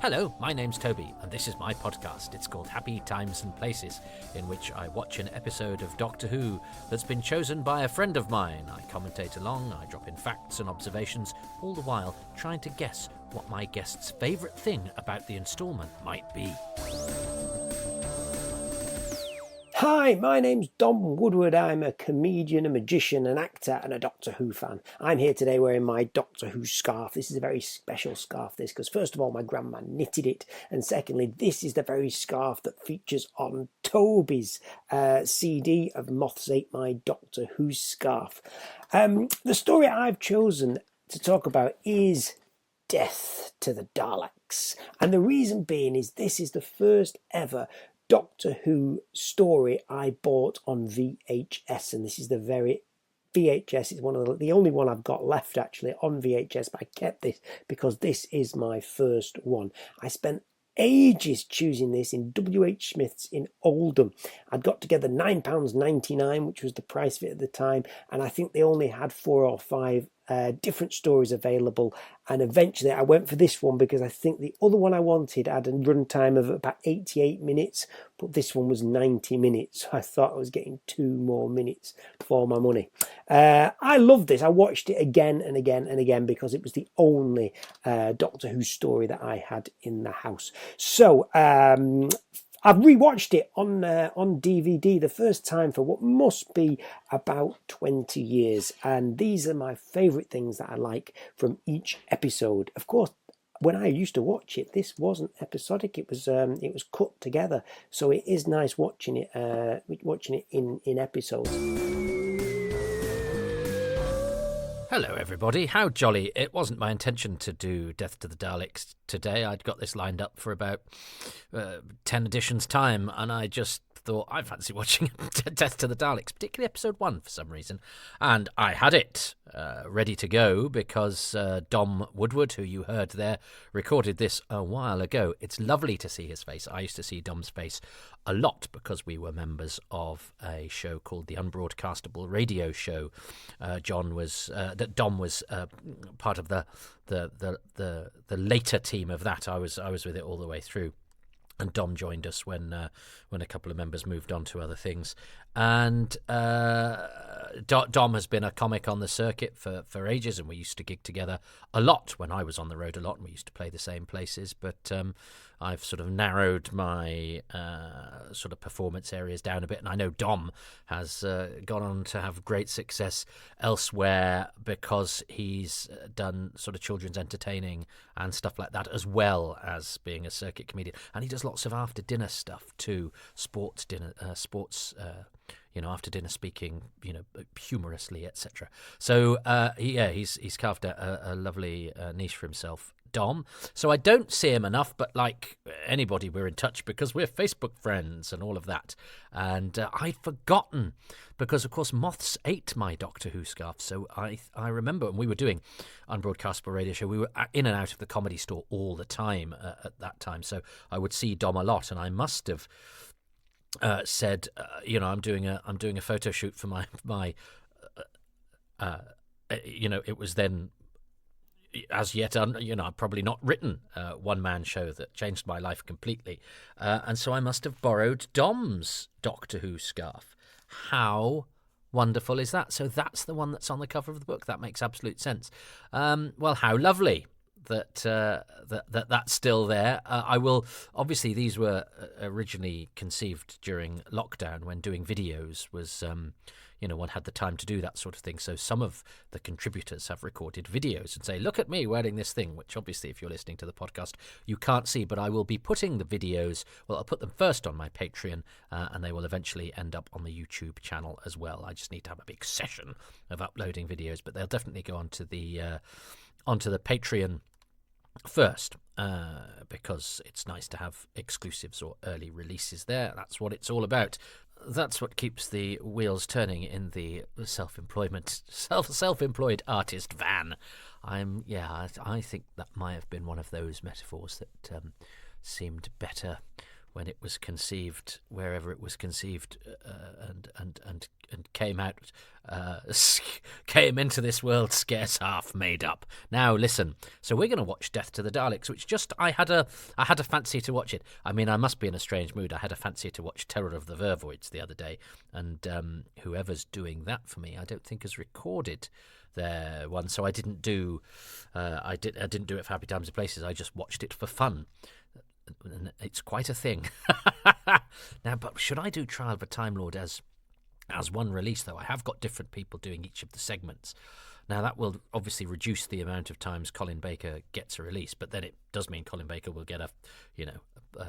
Hello, my name's Toby, and this is my podcast. It's called Happy Times and Places, in which I watch an episode of Doctor Who that's been chosen by a friend of mine. I commentate along, I drop in facts and observations, all the while trying to guess what my guest's favourite thing about the instalment might be. Hi, my name's Don Woodward. I'm a comedian, a magician, an actor and a Doctor Who fan. I'm here today wearing my Doctor Who scarf. This is a very special scarf, because first of all, my grandma knitted it, and secondly, this is the very scarf that features on Toby's CD of Moths Ate My Doctor Who scarf. The story I've chosen to talk about is Death to the Daleks. And the reason being is this is the first ever Doctor Who story I bought on VHS, and this is the very VHS. It's one of the only one I've got left actually on VHS, but I kept this because this is my first one. I spent ages choosing this in WH Smith's in Oldham. I'd got together £9.99, which was the price of it at the time, and I think they only had 4 or 5 different stories available, and eventually I went for this one because I think the other one I wanted had a run time of about 88 minutes, but this one was 90 minutes, so I thought I was getting 2 more minutes for my money. I loved this. I watched it again and again and again because it was the only Doctor Who story that I had in the house. So I've rewatched it on DVD the first time for what must be about 20 years, and these are my favourite things that I like from each episode. Of course, when I used to watch it, this wasn't episodic; it was cut together, so it is nice watching it in episodes. Hello everybody, how jolly. It wasn't my intention to do Death to the Daleks today. I'd got this lined up for about 10 editions time, and I just thought I fancy watching Death to the Daleks, particularly episode 1 for some reason. And I had it ready to go because Dom Woodward, who you heard there, recorded this a while ago. It's lovely to see his face. I used to see Dom's face a lot because we were members of a show called the Unbroadcastable Radio Show. Dom was part of the later team of that. I was with it all the way through. And Dom joined us when a couple of members moved on to other things. And Dom has been a comic on the circuit for ages, and we used to gig together a lot when I was on the road a lot, and we used to play the same places. But I've sort of narrowed my sort of performance areas down a bit, and I know Dom has gone on to have great success elsewhere because he's done sort of children's entertaining and stuff like that, as well as being a circuit comedian. And he does lots of after dinner stuff too, sports after dinner speaking, humorously, etc. So he's carved a lovely niche for himself, Dom. So I don't see him enough, but like anybody, we're in touch because we're Facebook friends and all of that. And I'd forgotten because, of course, Moths ate my Doctor Who scarf. So I remember when we were doing Unbroadcastable Radio Show, we were in and out of the Comedy Store all the time at that time. So I would see Dom a lot, and I must have said, I'm doing a photo shoot for my it was then as yet probably not written one-man show that changed my life completely, and so I must have borrowed Dom's Doctor Who scarf. How wonderful is that? So that's the one that's on the cover of the book. That makes absolute sense. Well, how lovely that's still there. I will obviously, these were originally conceived during lockdown when doing videos was one had the time to do that sort of thing. So some of the contributors have recorded videos and say, look at me wearing this thing, which obviously if you're listening to the podcast you can't see, but I will be putting the videos, well, I'll put them first on my Patreon and they will eventually end up on the YouTube channel as well. I just need to have a big session of uploading videos, but they'll definitely go onto the Patreon first, because it's nice to have exclusives or early releases there. That's what it's all about. That's what keeps the wheels turning in the self-employed artist van. I think that might have been one of those metaphors that seemed better when it was conceived, wherever it was conceived, and came out, came into this world scarce half made up. Now listen, so we're going to watch Death to the Daleks, which just I had a fancy to watch it. I mean, I must be in a strange mood. I had a fancy to watch Terror of the Vervoids the other day, and whoever's doing that for me, I don't think has recorded their one, so I didn't do I didn't do it for Happy Times and Places. I just watched it for fun. And it's quite a thing. Now, but should I do Trial of a Time Lord as one release, though? I have got different people doing each of the segments. Now, that will obviously reduce the amount of times Colin Baker gets a release, but then it does mean Colin Baker will get a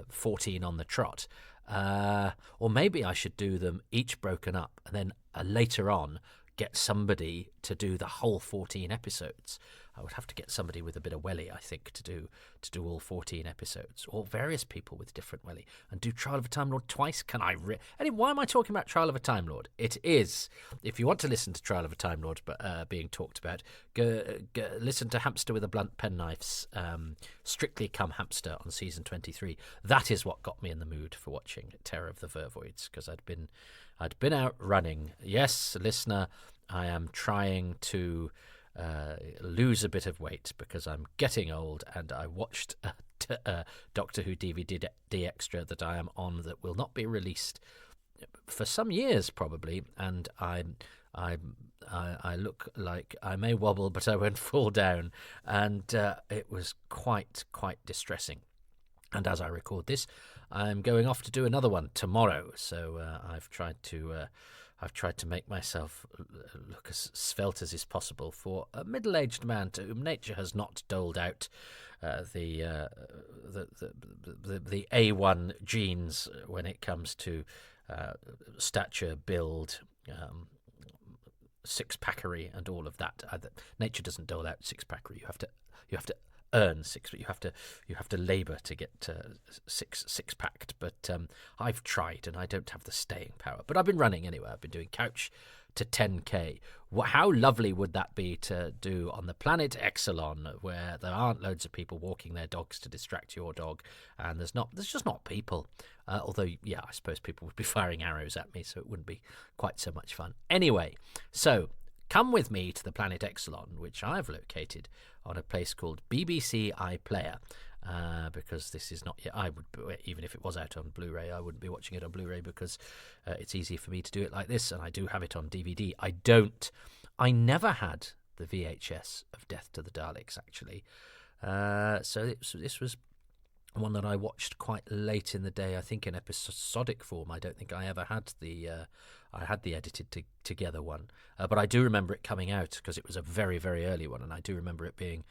14 on the trot. Or maybe I should do them each broken up, and then later on get somebody to do the whole 14 episodes. I would have to get somebody with a bit of welly, I think, to do all 14 episodes, or various people with different welly, and do Trial of a Time Lord twice. Can I? Anyway, why am I talking about Trial of a Time Lord? It is, if you want to listen to Trial of a Time Lord being talked about, go listen to Hamster with a Blunt Penknife's Strictly Come Hamster on season 23. That is what got me in the mood for watching Terror of the Vervoids, because I'd been out running. Yes, listener, I am trying to lose a bit of weight because I'm getting old, and I watched a Doctor Who DVD extra that I am on that will not be released for some years probably, and I look like I may wobble but I won't fall down, and it was quite distressing. And as I record this, I'm going off to do another one tomorrow, so I've tried to make myself look as svelte as is possible for a middle-aged man to whom nature has not doled out the A1 genes when it comes to stature, build, six-packery, and all of that. Nature doesn't dole out six-packery. You have to earn six, but you have to labour to get six packed. But I've tried, and I don't have the staying power. But I've been running anyway. I've been doing couch to 10k. How lovely would that be to do on the planet Exelon, where there aren't loads of people walking their dogs to distract your dog, and there's just not people. Although, yeah, I suppose people would be firing arrows at me, so it wouldn't be quite so much fun. Anyway, so come with me to the planet Exelon, which I've located on a place called BBC iPlayer, because this is not yet. Even if it was out on Blu-ray, I wouldn't be watching it on Blu-ray because it's easy for me to do it like this, and I do have it on DVD. I never had the VHS of Death to the Daleks, actually. So this was one that I watched quite late in the day, I think in episodic form. I don't think I ever had the edited together one, but I do remember it coming out because it was a very, very early one, and I do remember it being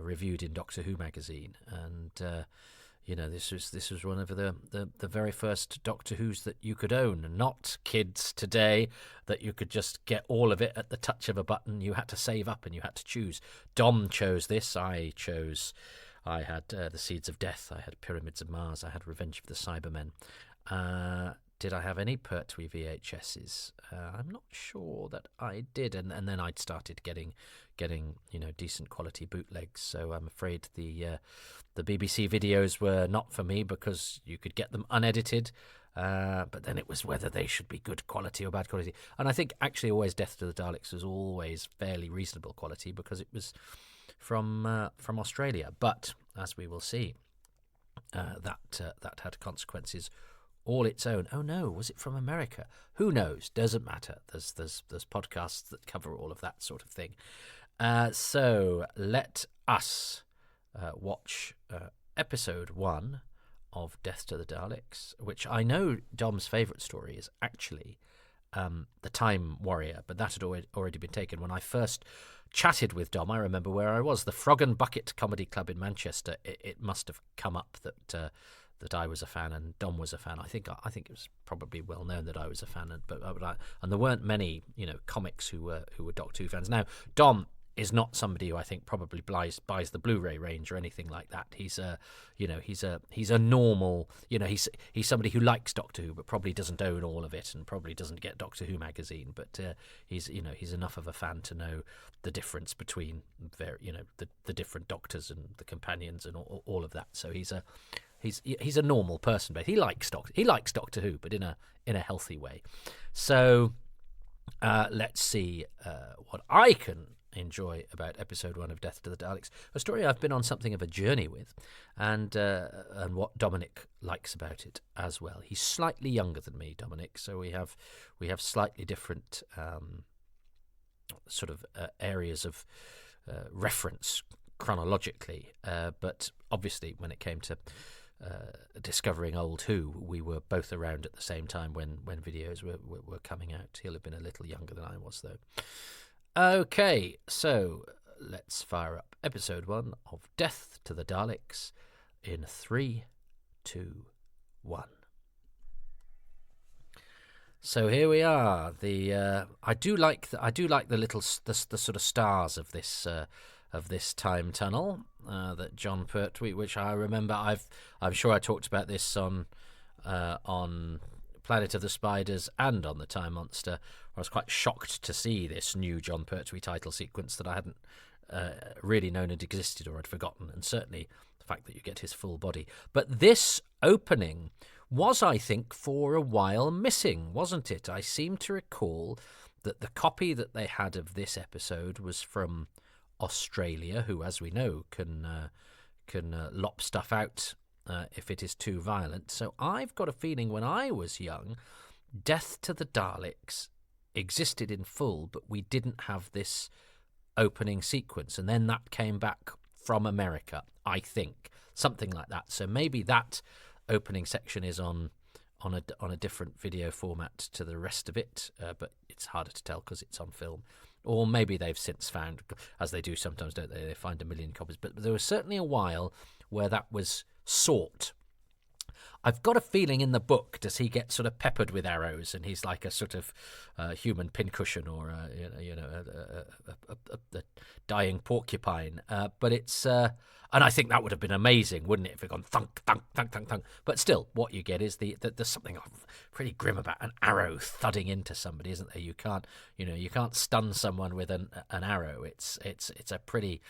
reviewed in Doctor Who magazine. And this was one of the very first Doctor Who's that you could own, not kids today that you could just get all of it at the touch of a button. You had to save up and you had to choose. Dom chose this. I had The Seeds of Death. I had Pyramids of Mars. I had Revenge of the Cybermen. Did I have any Pertwee VHSs? I'm not sure that I did, and then I'd started getting decent quality bootlegs. So I'm afraid the BBC videos were not for me because you could get them unedited. But then it was whether they should be good quality or bad quality. And I think actually always Death to the Daleks was always fairly reasonable quality because it was from Australia. But as we will see, that had consequences all its own. Oh no, was it from America? Who knows? Doesn't matter. There's podcasts that cover all of that sort of thing. So let us watch episode 1 of Death to the Daleks, which I know Dom's favourite story is actually The Time Warrior, but that had already been taken. When I first chatted with Dom, I remember where I was, the Frog and Bucket Comedy Club in Manchester. It must have come up that I was a fan and Dom was a fan. I think it was probably well known that I was a fan, and there weren't many comics who were Doctor Who fans. Now Dom is not somebody who I think probably buys the Blu-ray range or anything like that. He's a normal, he's somebody who likes Doctor Who but probably doesn't own all of it and probably doesn't get Doctor Who magazine. But he's enough of a fan to know the difference between the different doctors and the companions and all of that. So he's he's a normal person, but he likes Doctor Who, but in a healthy way. So let's see what I can enjoy about episode 1 of Death to the Daleks, a story I've been on something of a journey with, and what Dominic likes about it as well. He's slightly younger than me, Dominic, so we have slightly different sort of areas of reference chronologically, but obviously when it came to discovering old Who, we were both around at the same time when videos were coming out. He'll have been a little younger than I was, though. Okay, so let's fire up episode 1 of Death to the Daleks in 3, 2, 1. So here we are. I do like the sort of stars of this time tunnel that Jon Pertwee, which I remember I'm sure I talked about this on Planet of the Spiders and on the Time Monster. I was quite shocked to see this new Jon Pertwee title sequence that I hadn't really known it existed or had forgotten, and certainly the fact that you get his full body. But this opening was, I think, for a while missing, wasn't it? I seem to recall that the copy that they had of this episode was from Australia, who, as we know, can lop stuff out if it is too violent. So I've got a feeling when I was young, Death to the Daleks existed in full, but we didn't have this opening sequence, and then that came back from America, I think, something like that. So maybe that opening section is on a different video format to the rest of it, but it's harder to tell because it's on film. Or maybe they've since found, as they do sometimes, don't they? They find a million copies. But there was certainly a while where that was sought. I've got a feeling in the book, does he get sort of peppered with arrows, and he's like a sort of human pincushion or a dying porcupine? But it's and I think that would have been amazing, wouldn't it, if it gone thunk, thunk, thunk, thunk, thunk. But still, what you get is there's something pretty grim about an arrow thudding into somebody, isn't there? You can't stun someone with an arrow. It's a pretty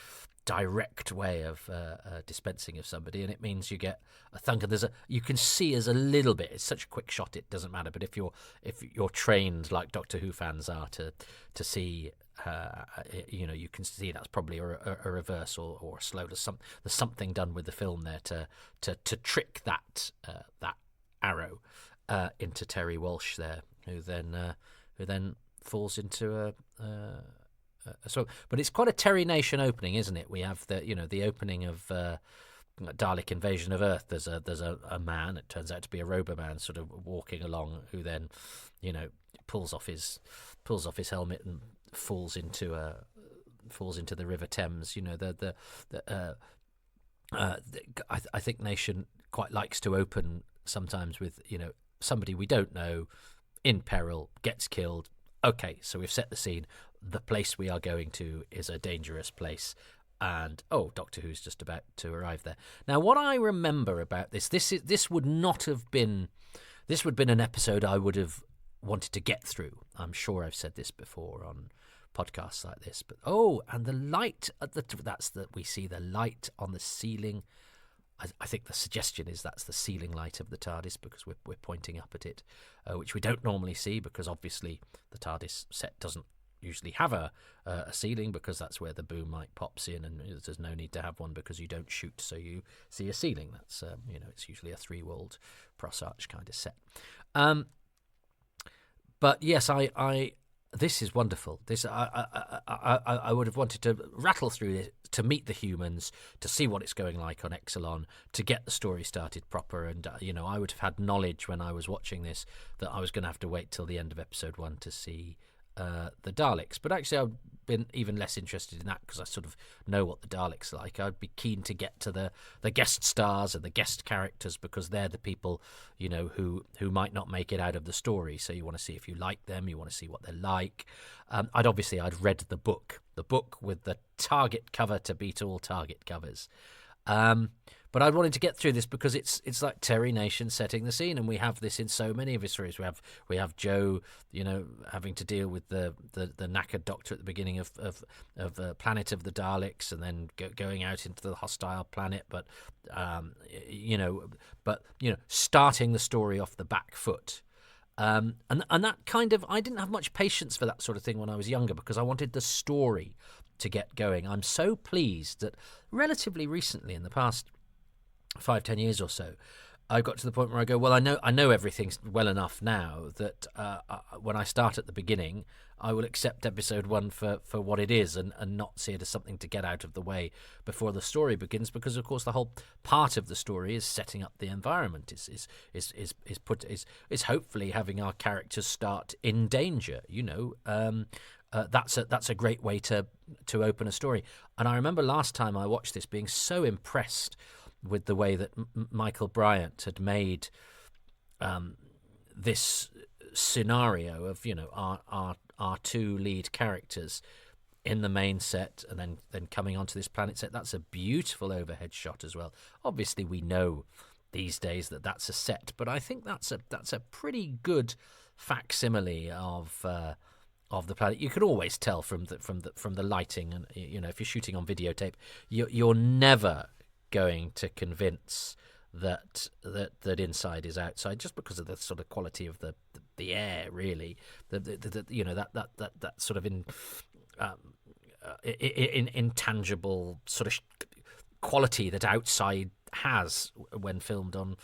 direct way of dispensing of somebody, and it means you get a thunk, and you can see as a little bit. It's such a quick shot, it doesn't matter. But if you're trained like Doctor Who fans are to see, you can see that's probably a reverse or a slow. There's something done with the film there to trick that arrow into Terry Walsh there, who then falls into so, but it's quite a Terry Nation opening, isn't it? We have the opening of Dalek Invasion of Earth. There's a man, it turns out to be a Roboman, sort of walking along, who then pulls off his helmet and falls into the River Thames. I think Nation quite likes to open sometimes with somebody we don't know in peril, gets killed. Okay, so we've set the scene. The place we are going to is a dangerous place, and Doctor Who's just about to arrive there. Now, what I remember about this would have been an episode I would have wanted to get through. I'm sure I've said this before on podcasts like this, but and the light we see the light on the ceiling. I think the suggestion is that's the ceiling light of the TARDIS, because we're pointing up at it, which we don't normally see, because obviously the TARDIS set doesn't usually have a ceiling, because that's where the boom mic pops in, and there's no need to have one because you don't shoot, so you see a ceiling. That's it's usually a 3-walled cross arch kind of set. But yes, this is wonderful. This I would have wanted to rattle through this, to meet the humans, to see what it's going like on Exelon, to get the story started proper. And I would have had knowledge when I was watching this that I was going to have to wait till the end of episode 1 to see the Daleks. But actually, I've been even less interested in that, because I sort of know what the Daleks are like. I'd be keen to get to the guest stars and the guest characters, because they're the people who might not make it out of the story. So you want to see if you like them, you want to see what they're like. I'd read the book with the Target cover to beat all Target covers. But I wanted to get through this because it's like Terry Nation setting the scene, and we have this in so many of his stories. We have Joe, having to deal with the knackered doctor at the beginning of Planet of the Daleks, and then going out into the hostile planet. But starting the story off the back foot. And that kind of, I didn't have much patience for that sort of thing when I was younger because I wanted the story to get going. I'm so pleased that relatively recently, in the past 5-10 years or so, I got to the point where I go, well, I know everything well enough now that when I start at the beginning, I will accept episode 1 for what it is and not see it as something to get out of the way before the story begins, because of course the whole part of the story is setting up the environment, is hopefully having our characters start in danger. That's a great way to open a story. And I remember last time I watched this being so impressed with the way that Michael Bryant had made this scenario of our two lead characters in the main set and then coming onto this planet set. That's a beautiful overhead shot as well. Obviously we know these days that that's a set, but I think that's a pretty good facsimile of the planet. You can always tell from the lighting, and if you're shooting on videotape, you're never going to convince that inside is outside just because of the sort of quality of the air, really. That sort of intangible sort of quality that outside has when filmed on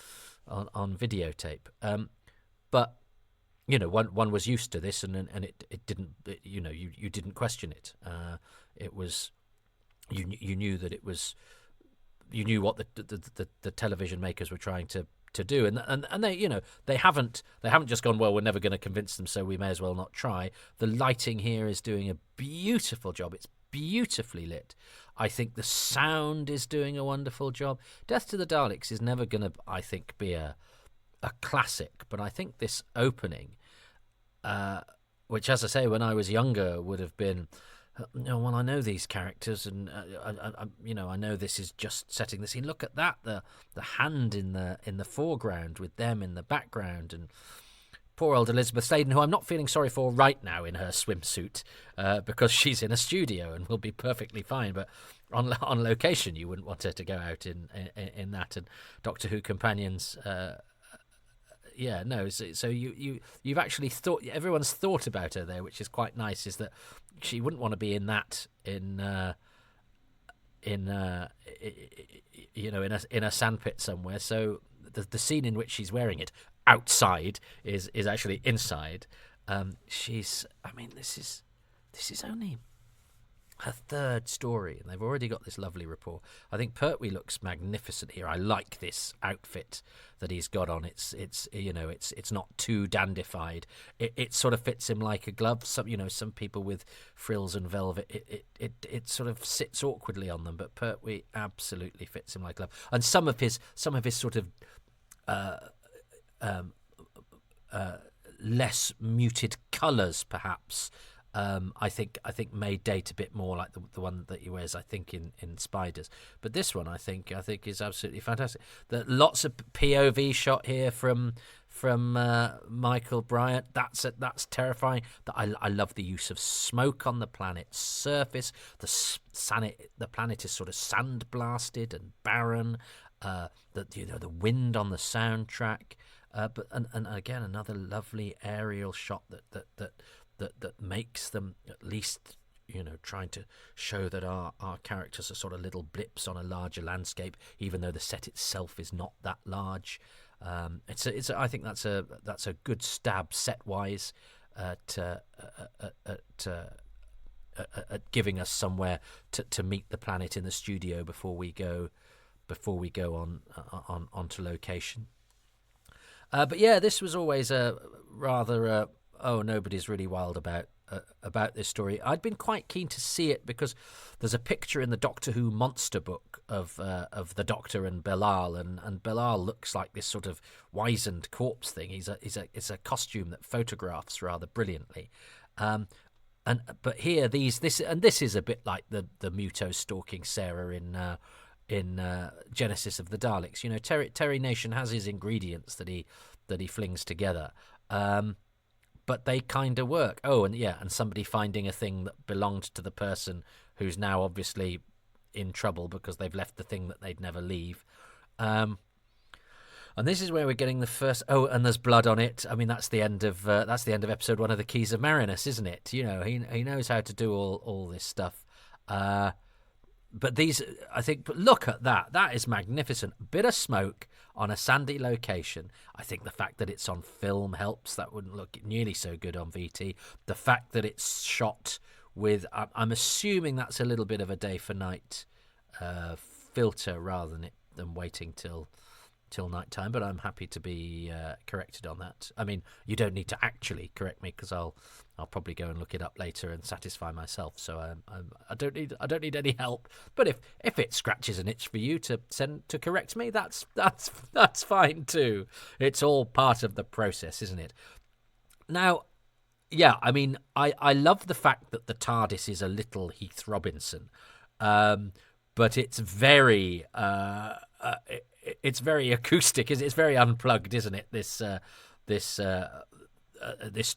videotape. But one was used to this, and it didn't. You didn't question it. It was you knew that it was. You knew what the television makers were trying to do, and they haven't just gone, well, we're never going to convince them, so we may as well not try. The lighting here is doing a beautiful job. It's beautifully lit. I think the sound is doing a wonderful job. Death to the Daleks is never going to, I think, be a classic, but I think this opening, which, as I say, when I was younger would have been, well, I know these characters, and I know this is just setting the scene. Look at that, the hand in the foreground with them in the background, and poor old Elizabeth Sladen, who I'm not feeling sorry for right now in her swimsuit, because she's in a studio and will be perfectly fine. But on location, you wouldn't want her to go out in that. And Doctor Who companions. So you've actually thought, everyone's thought about her there, which is quite nice. Is that she wouldn't want to be in that in a sandpit somewhere. So the scene in which she's wearing it outside is actually inside. This is only her third story, and they've already got this lovely rapport. I think Pertwee looks magnificent here. I like this outfit that he's got on. It's not too dandified. It sort of fits him like a glove. Some people with frills and velvet, it sort of sits awkwardly on them, but Pertwee absolutely fits him like a glove. And some of his sort of less muted colours, perhaps. I think may date a bit more like the one that he wears, I think, in Spiders. But this one, I think is absolutely fantastic. Lots of POV shot here from Michael Bryant. That's terrifying. I love the use of smoke on the planet's surface. The planet is sort of sandblasted and barren. The wind on the soundtrack. But again, another lovely aerial shot that makes them at least, trying to show that our characters are sort of little blips on a larger landscape, even though the set itself is not that large. I think that's a good stab set wise at giving us somewhere to meet the planet in the studio before we go onto location. But yeah, this was always a rather. Nobody's really wild about this story. I'd been quite keen to see it because there's a picture in the Doctor Who monster book of the Doctor and Belial, and Belial looks like this sort of wizened corpse thing. It's a costume that photographs rather brilliantly. But here this is a bit like the Muto stalking Sarah Genesis of the Daleks. You know, Terry Nation has his ingredients that he flings together, but they kind of work. Oh, and somebody finding a thing that belonged to the person who's now obviously in trouble because they've left the thing that they'd never leave. And this is where we're getting the first. Oh, and there's blood on it. I mean, that's the end of episode 1 of the Keys of Marinus, isn't it? You know, he knows how to do all this stuff. But these, I think, but look at that. That is magnificent. Bit of smoke on a sandy location. I think the fact that it's on film helps. That wouldn't look nearly so good on VT. The fact that it's shot with, I'm assuming that's a little bit of a day for night filter rather than waiting till night time, but I'm happy to be corrected on that. I mean, you don't need to actually correct me because I'll probably go and look it up later and satisfy myself. So I don't need any help. But if it scratches an itch for you to correct me, that's fine too. It's all part of the process, isn't it? Now, yeah, I mean, I love the fact that the TARDIS is a little Heath Robinson, but it's very it's very acoustic. It's very unplugged, isn't it? This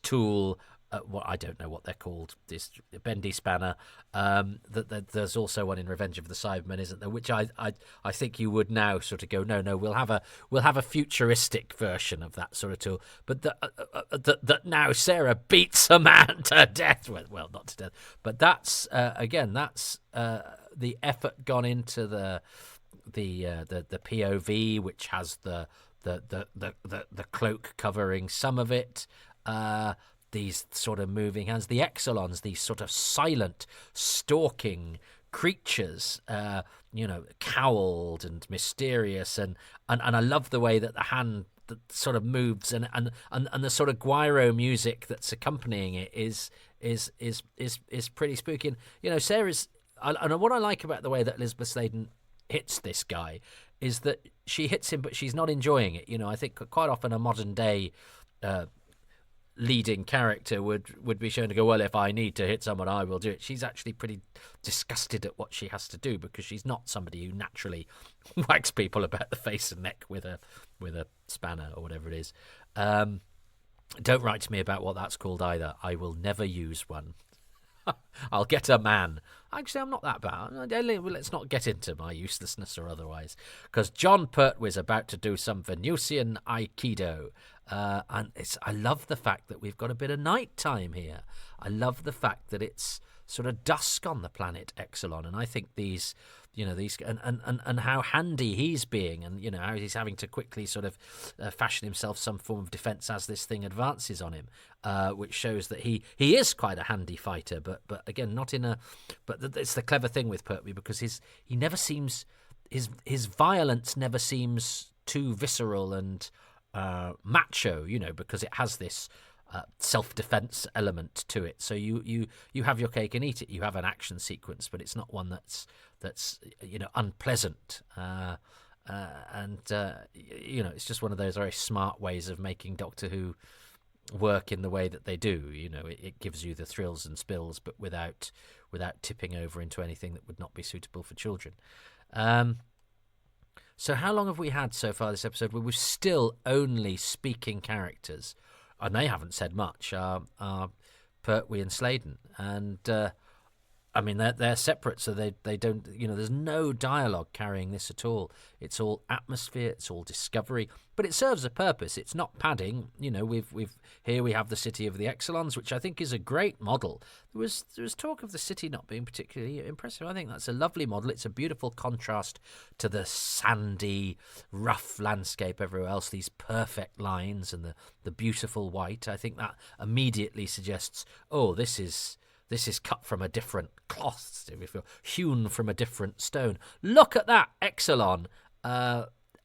tool. Well, I don't know what they're called. This bendy spanner. There's also one in Revenge of the Cybermen, isn't there? Which I think you would now sort of go, no, we'll have a futuristic version of that sort of tool. But that now Sarah beats a man to death. Well, not to death, but that's again, that's the effort gone into the POV, which has the cloak covering some of it. These sort of moving hands, the Exelons, these sort of silent, stalking creatures, cowled and mysterious, and I love the way that the hand that sort of moves, and the sort of guiro music that's accompanying it is pretty spooky. And you know, Sarah's, and what I like about the way that Elizabeth Sladen hits this guy is that she hits him, but she's not enjoying it. You know, I think quite often a modern day leading character would be shown to go, well, if I need to hit someone, I will do it. She's actually pretty disgusted at what she has to do because she's not somebody who naturally whacks people about the face and neck with a spanner or whatever it is. Don't write to me about what that's called either. I will never use one. I'll get a man. Actually, I'm not that bad. Let's not get into my uselessness or otherwise, because Jon Pertwee is about to do some Venusian Aikido. And I love the fact that we've got a bit of night time here. I love the fact that it's sort of dusk on the planet Exelon, and I think these and how handy he's being, and you know how he's having to quickly sort of fashion himself some form of defense as this thing advances on him, which shows that he is quite a handy fighter, but again not in a. But it's the clever thing with Pertwee, because he never seems his violence never seems too visceral and macho, you know, because it has this self-defense element to it. So you have your cake and eat it. You have an action sequence, but it's not one that's unpleasant. It's just one of those very smart ways of making Doctor Who work in the way that they do. You know, it gives you the thrills and spills, but without tipping over into anything that would not be suitable for children. So how long have we had so far this episode where we're still only speaking characters? And they haven't said much, Pertwee and Sladen. And, I mean, they're separate, so they don't, there's no dialogue carrying this at all. It's all atmosphere, it's all discovery, but it serves a purpose. It's not padding. You know, here we have the city of the Exelons, which I think is a great model. There was talk of the city not being particularly impressive. I think that's a lovely model. It's a beautiful contrast to the sandy, rough landscape everywhere else, these perfect lines and the beautiful white. I think that immediately suggests, oh, this is cut from a different cloth, if you feel, hewn from a different stone. Look at that Exelon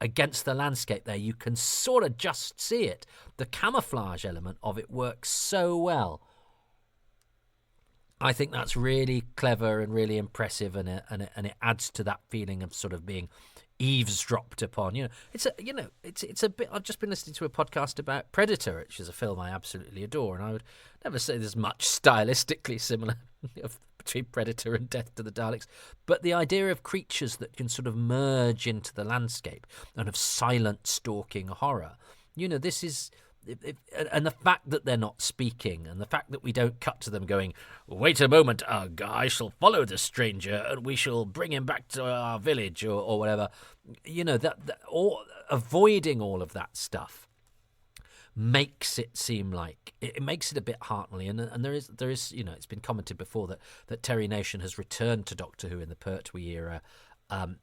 against the landscape there. You can sort of just see it. The camouflage element of it works so well. I think that's really clever and really impressive, and it adds to that feeling of sort of being eavesdropped upon. It's a bit. I've just been listening to a podcast about Predator, which is a film I absolutely adore, and I would never say there's much stylistically similar between Predator and Death to the Daleks. But the idea of creatures that can sort of merge into the landscape and of silent stalking horror, this is... And the fact that they're not speaking, and the fact that we don't cut to them going, "Wait a moment, Ugg, I shall follow the stranger and we shall bring him back to our village," or whatever, or avoiding all of that stuff makes it seem like it makes it a bit heartily. And there is it's been commented before that Terry Nation has returned to Doctor Who in the Pertwee era,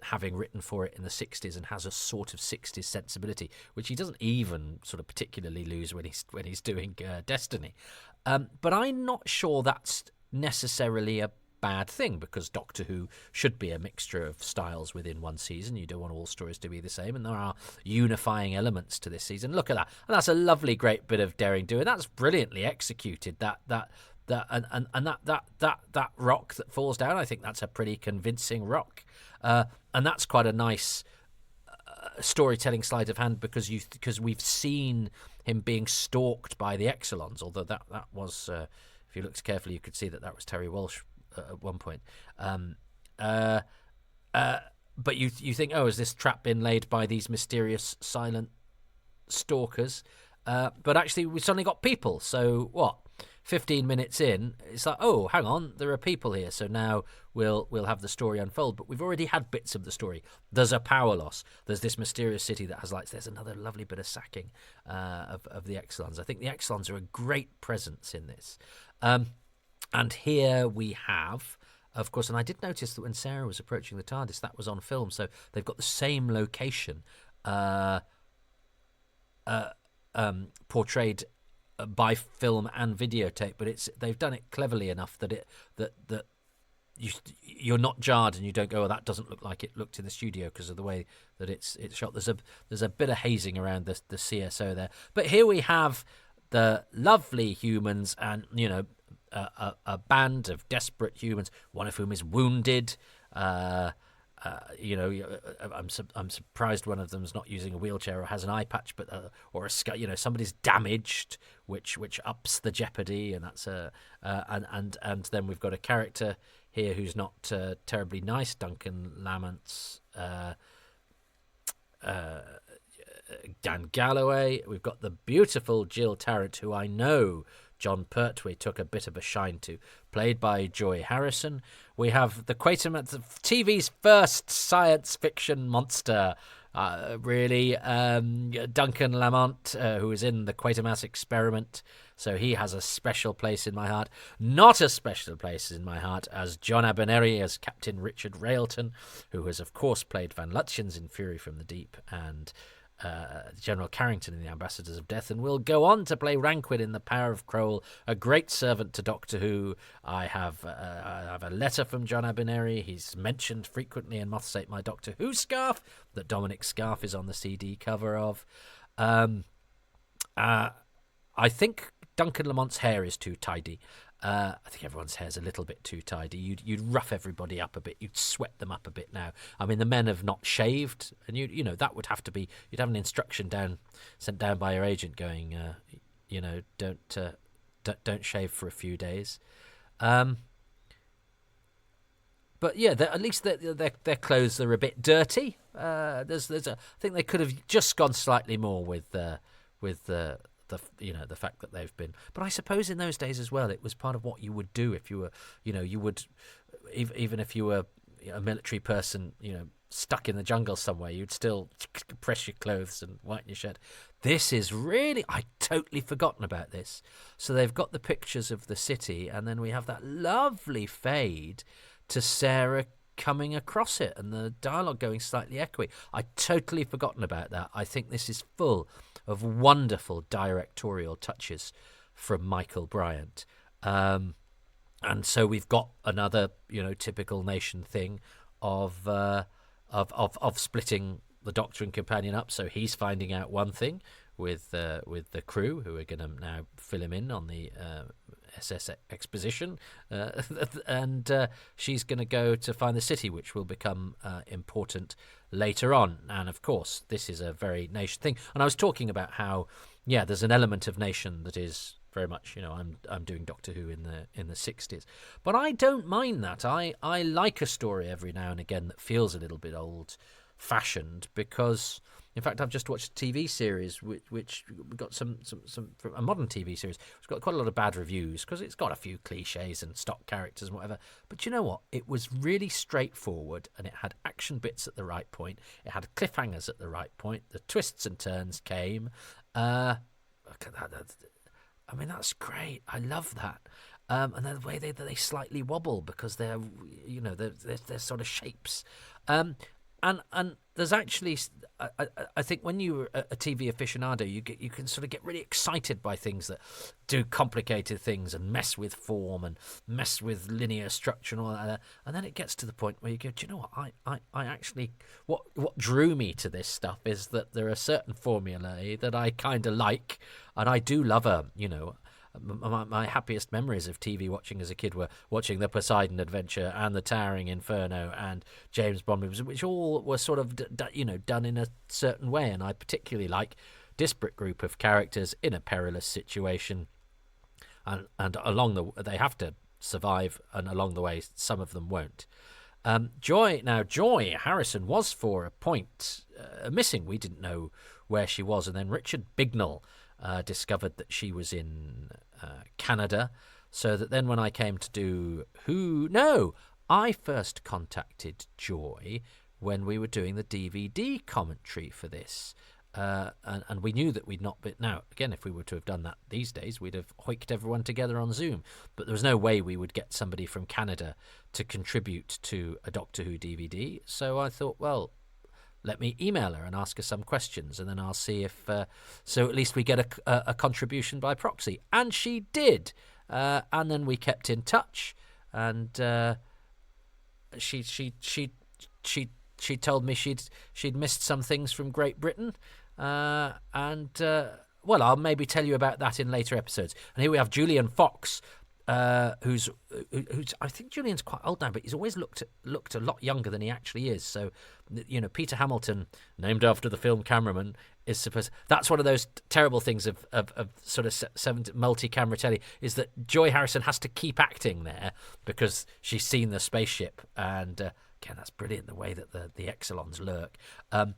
having written for it in the 60s, and has a sort of 60s sensibility, which he doesn't even sort of particularly lose when he's doing Destiny. But I'm not sure that's necessarily a bad thing, because Doctor Who should be a mixture of styles within one season. You don't want all stories to be the same, and there are unifying elements to this season. Look at that, and that's a lovely, great bit of daring do, and that's brilliantly executed. That rock that falls down, I think that's a pretty convincing rock. And that's quite a nice storytelling sleight of hand, because we've seen him being stalked by the Exelons, although that was, if you looked carefully, you could see that was Terry Walsh at one point. But you think, oh, has this trap been laid by these mysterious silent stalkers? But actually, we suddenly got people. So what? 15 minutes in, it's like, oh, hang on, there are people here, so now we'll have the story unfold. But we've already had bits of the story. There's a power loss. There's this mysterious city that has lights. There's another lovely bit of sacking of the Exelons. I think the Exelons are a great presence in this. And here we have, of course, and I did notice that when Sarah was approaching the TARDIS, that was on film, so they've got the same location portrayed by film and videotape, but they've done it cleverly enough that you're not jarred and you don't go, oh, that doesn't look like it looked in the studio, because of the way that it's shot. There's a bit of hazing around the CSO there, but here we have the lovely humans, and a band of desperate humans, one of whom is wounded. I'm surprised one of them's not using a wheelchair or has an eye patch, but or a somebody's damaged, which ups the jeopardy, and that's and then we've got a character here who's not terribly nice, Duncan Lamont's Dan Galloway. We've got the beautiful Jill Tarrant, who I know Jon Pertwee took a bit of a shine to, played by Joy Harrison. We have the Quatermass, TV's first science fiction monster, Duncan Lamont, who is in the Quatermass Experiment. So he has a special place in my heart. Not as special a place in my heart as John Abernethy as Captain Richard Railton, who has, of course, played Van Lutyens in Fury from the Deep, and General Carrington in The Ambassadors of Death, and will go on to play Ranquin in The Power of Kroll, a great servant to Doctor Who. I have a letter from John Abernethy. He's mentioned frequently in Moths Ate My Doctor Who scarf, that Dominic's scarf is on the CD cover of. I think Duncan Lamont's hair is too tidy. I think everyone's hair's a little bit too tidy. You'd rough everybody up a bit. You'd sweat them up a bit now. I mean, the men have not shaved, and you know that would have to be. You'd have an instruction sent down by your agent going, don't shave for a few days. But yeah, at least their clothes are a bit dirty. I think they could have just gone slightly more with the the fact that they've been. But I suppose in those days as well, it was part of what you would do if you were, you would, even if you were a military person, stuck in the jungle somewhere, you'd still press your clothes and whiten your shirt. This is really, I'd totally forgotten about this. So they've got the pictures of the city, and then we have that lovely fade to Sarah coming across it and the dialogue going slightly echoey. I'd totally forgotten about that. I think this is full of wonderful directorial touches from Michael Bryant. And so we've got another, typical Nation thing of splitting the Doctor and companion up. So he's finding out one thing with the crew, who are going to now fill him in on the SS exposition, and she's going to go to find the city, which will become important later on. And of course, this is a very Nation thing. And I was talking about how, there's an element of Nation that is very much, I'm doing Doctor Who in the 60s. But I don't mind that. I like a story every now and again that feels a little bit old-fashioned, because, in fact, I've just watched a TV series which got some a modern TV series. It's got quite a lot of bad reviews because it's got a few cliches and stock characters and whatever. But you know what? It was really straightforward, and it had action bits at the right point. It had cliffhangers at the right point. The twists and turns came. Look at that. I mean, that's great. I love that. And then the way they slightly wobble because they're sort of shapes. And there's actually, I think when you're a TV aficionado, you can sort of get really excited by things that do complicated things and mess with form and mess with linear structure and all that. And then it gets to the point where you go, do you know what? I actually, what drew me to this stuff is that there are certain formulae that I kind of like, and I do love my happiest memories of TV watching as a kid were watching the Poseidon Adventure and the Towering Inferno and James Bond movies, which all were sort of done in a certain way. And I particularly like disparate group of characters in a perilous situation, and they have to survive, and along the way some of them won't. Joy Harrison was for a point missing. We didn't know where she was, and then Richard Bignell discovered that she was in Canada, so that then when I came to do I first contacted Joy when we were doing the DVD commentary for this, and we knew that we'd not been. Now, again, if we were to have done that these days, we'd have hoiked everyone together on Zoom, but there was no way we would get somebody from Canada to contribute to a Doctor Who DVD, so I thought, well, let me email her and ask her some questions, and then I'll see if so at least we get a contribution by proxy. And she did, and then we kept in touch, and she told me she'd missed some things from Great Britain, and I'll maybe tell you about that in later episodes. And here we have Julian Fox, who's I think Julian's quite old now, but he's always looked a lot younger than he actually is. So, Peter Hamilton, named after the film cameraman, is supposed. That's one of those terrible things of sort of multi-camera telly, is that Joy Harrison has to keep acting there because she's seen the spaceship, and again, that's brilliant, the way that the Exelons lurk, and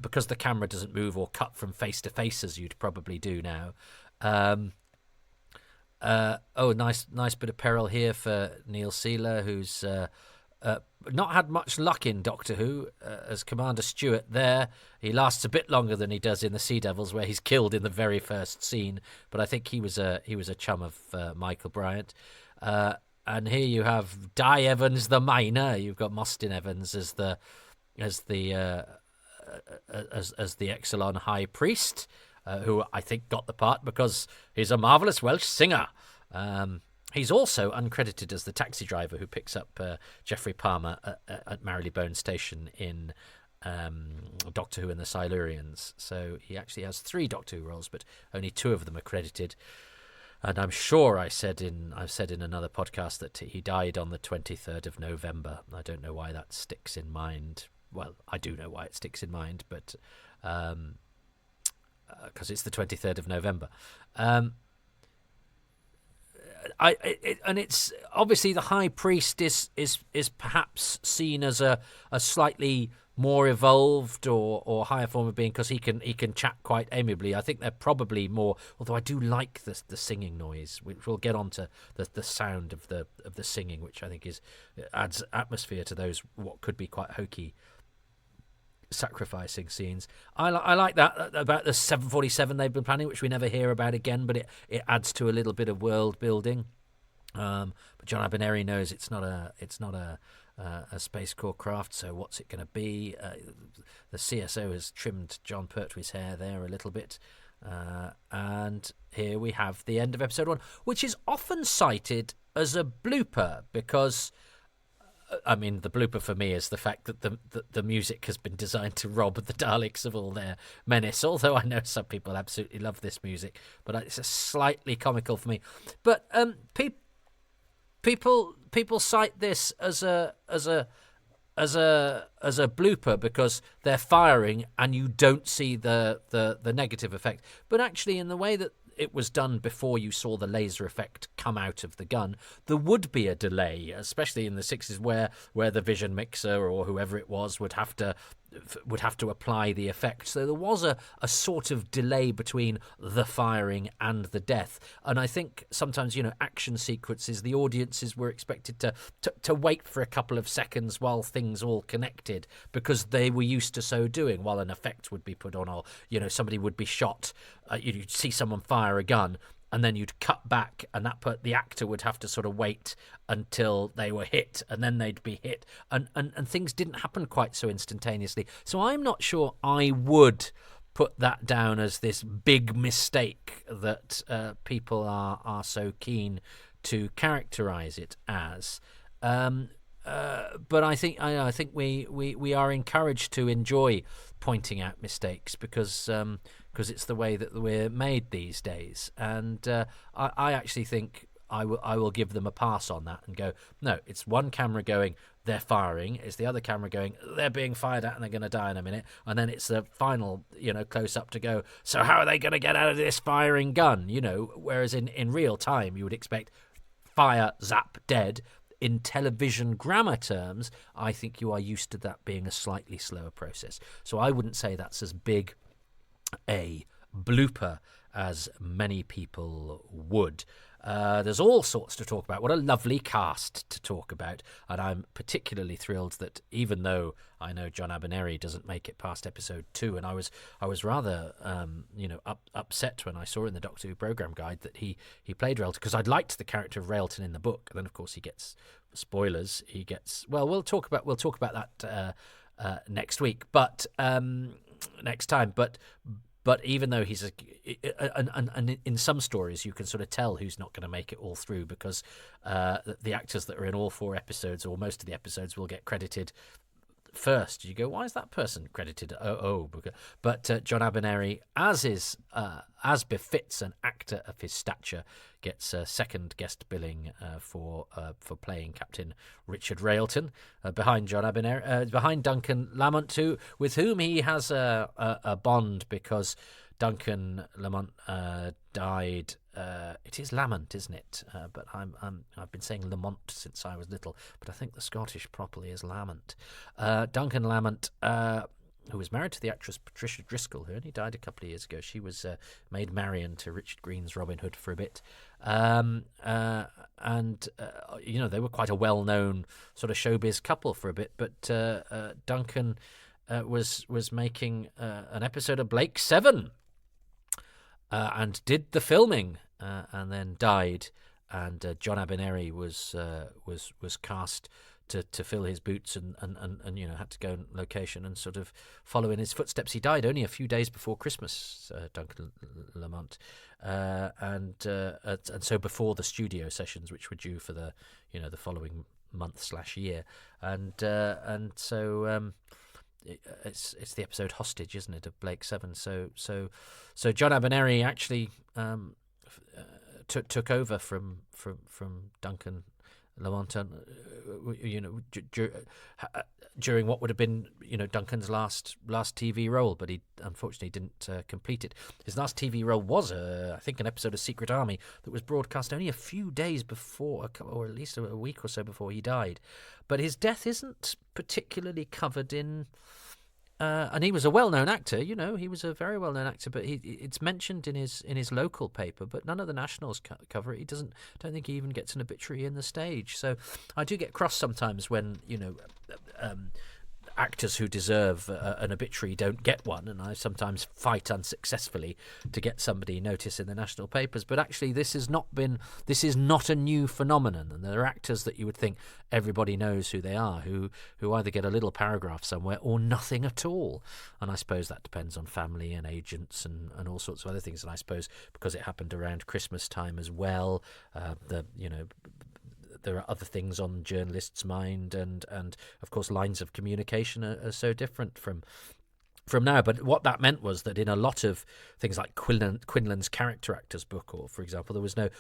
because the camera doesn't move or cut from face to face as you'd probably do now. Nice bit of peril here for Neil Seeler, who's not had much luck in Doctor Who as Commander Stewart there. He lasts a bit longer than he does in the Sea Devils, where he's killed in the very first scene. But I think he was a chum of Michael Bryant. And here you have Di Evans, the miner. You've got Mostyn Evans as the Exelon High Priest, who I think got the part because he's a marvellous Welsh singer. He's also uncredited as the taxi driver who picks up Geoffrey Palmer at Marylebone Station in Doctor Who and the Silurians. So he actually has 3 Doctor Who roles, but only 2 of them are credited. And I'm sure I've said in another podcast that he died on the 23rd of November. I don't know why that sticks in mind. Well, I do know why it sticks in mind, but because it's the 23rd of November. And it's obviously the High Priest is perhaps seen as a slightly more evolved or higher form of being, because he can chat quite amiably. I think they're probably more, although I do like the singing noise, which we'll get onto the sound of the singing, which I think adds atmosphere to those what could be quite hokey sacrificing scenes. I like that about the 747 they've been planning, which we never hear about again, but it adds to a little bit of world building. But John Abineri knows it's not a Space Corps craft, so what's it going to be? The CSO has trimmed Jon Pertwee's hair there a little bit, and here we have the end of episode 1, which is often cited as a blooper because, I mean, the blooper for me is the fact that the music has been designed to rob the Daleks of all their menace, although I know some people absolutely love this music, but it's a slightly comical for me. But people cite this as a blooper because they're firing and you don't see the negative effect. But actually, in the way that it was done before you saw the laser effect come out of the gun, there would be a delay, especially in the 60s where the vision mixer or whoever it was would have to apply the effect. So there was a sort of delay between the firing and the death. And I think sometimes, action sequences, the audiences were expected to wait for a couple of seconds while things all connected, because they were used to so doing, while an effect would be put on, or, somebody would be shot. You'd see someone fire a gun, and then you'd cut back, and the actor would have to sort of wait until they were hit, and then they'd be hit, and things didn't happen quite so instantaneously. So I'm not sure I would put that down as this big mistake that people are so keen to characterize it as. But I think we are encouraged to enjoy pointing out mistakes because it's the way that we're made these days. And I actually think I will give them a pass on that and go, no, it's one camera going, they're firing, it's the other camera going, they're being fired at and they're going to die in a minute, and then it's the final close up to go, so how are they going to get out of this firing gun? Whereas in real time you would expect fire, zap, dead. In television grammar terms, I think you are used to that being a slightly slower process. So I wouldn't say that's as big a blooper as many people would. There's all sorts to talk about. What a lovely cast to talk about. And I'm particularly thrilled that, even though I know John Abernethy doesn't make it past episode 2, and I was rather upset when I saw in the Doctor Who programme guide that he played Railton, because I'd liked the character of Railton in the book. And then of course he gets spoilers. We'll talk about that next week, but next time. But even though he's and in some stories you can sort of tell who's not going to make it all through, because the actors that are in all 4 episodes, or most of the episodes, will get credited first. You go, why is that person credited? But John Abernethy, as befits an actor of his stature, gets a second guest billing for playing Captain Richard Railton, behind John Abernethy, behind Duncan Lamont, with whom he has a bond, because Duncan Lamont died. It is Lamont, isn't it? But I've been saying Lamont since I was little, but I think the Scottish properly is Lamont. Duncan Lamont, who was married to the actress Patricia Driscoll, who only died a couple of years ago. She was Maid Marian to Richard Green's Robin Hood for a bit. And they were quite a well-known sort of showbiz couple for a bit. But Duncan was making an episode of Blake 7 and did the filming and then died. And John Abernethy was cast to fill his boots and had to go on location and sort of follow in his footsteps. He died only a few days before Christmas, Duncan Lamont, and so before the studio sessions, which were due for the following month/year, and so. It's the episode Hostage, isn't it, of Blake 7? So John Abernethy actually took over from Duncan Lamont, during what would have been Duncan's last TV role, but he unfortunately didn't complete it. His last TV role was I think an episode of Secret Army that was broadcast only a few days before, or at least a week or so before he died. But his death isn't particularly covered in. And he was a well-known actor, he was a very well-known actor, but it's mentioned in his local paper, but none of the nationals cover it. Don't think he even gets an obituary in the stage. So I do get cross sometimes when, actors who deserve an obituary don't get one, and I sometimes fight unsuccessfully to get somebody notice in the national papers. But actually, this is not a new phenomenon, and there are actors that you would think everybody knows who they are, who either get a little paragraph somewhere or nothing at all. And I suppose that depends on family and agents and all sorts of other things. And I suppose because it happened around Christmas time as well, there are other things on journalists' mind, and of course lines of communication are so different from now. But what that meant was that in a lot of things like Quinlan's character actors book, or for example, there was no